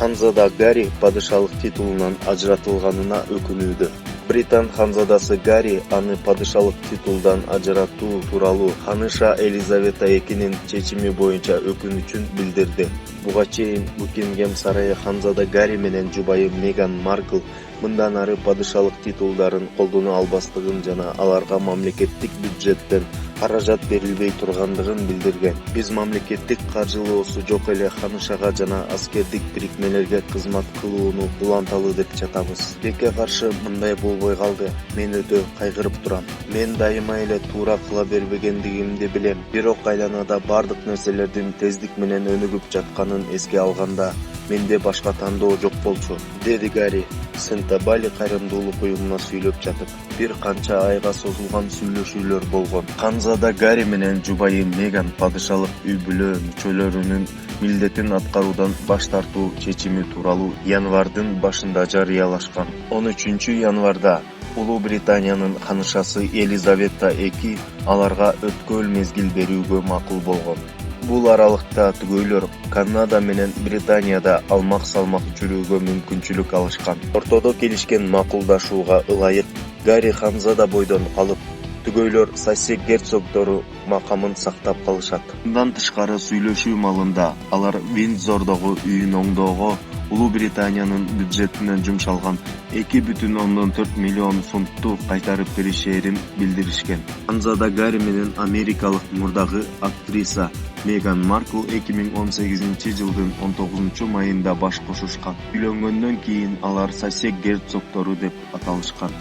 Ханзада Гарри падышалык титулунан ажыратылганына өкүнүүдө. Британ ханзадасы Гарри аны падышалык титулдан ажыратуу тууралуу ханыша Елизавета IIнин чечими боюнча өкүнүчүн билдирди. Буга чейин Букингем сарайы ханзада Гарри менен жубайы Меган Маркл мындан ары падышалык титулдарын колдоно албастыгын жана аларга мамлекеттик бюджеттен каражат берилбей тургандыгын билдирген. Биз мамлекеттик каржылоосу жок эле ханышага жана аскердик бирикмелерге кызмат кылууну уланталы деп жатабыз. Бекке каршы мындай болбой калды. Мен өтө кайгырып турам. Мен дайыма эле туура кыла бербегендигимди билем. Бирок айланада бардык нерселердин тездик менен өнүгүп жатканын эске алганда менде башка тандоо жок болчу, деди Гарри. Сентабали кайрымдуулук уюмуна сүйлөп жатып, бир канча айга созулган сүйлөшүүлөр болгон. Ханзада Гарри менен жубайы Меган падышалык үй-бүлө мүчөлөрүнүн милдетин аткаруудан баш тартуу чечими тууралуу январдын башында жарыялашкан. 13 январда Улуу Британиянын ханышасы Елизавета II аларга өткөл мезгил берүүгө макул болгон. Бул аралыкта түгөйлөр Канада менен Британияда алмак-салмак жүрүүгө мүмкүнчүлүк алышкан. Ортодо келишкен макулдашууга ылайык Гарри ханзада бойдон калып, түгөйлөр Сассек герцогдору макамын сактап калышат. Мындан тышкары сүйлөшүү малында алар Виндзордогу үйүн оңдоого Улуу Британиянын бюджетинен жумшалган 2,4 миллион фунтту кайтарып беришерин билдиришкен. Ханзада Гарри менен америкалык мурдагы актриса Меган Маркл 2018 жылдын 19 майында баш кошушкан. Үйлөнгөндөн кийин алар Сассек герцогдору деп аталышкан.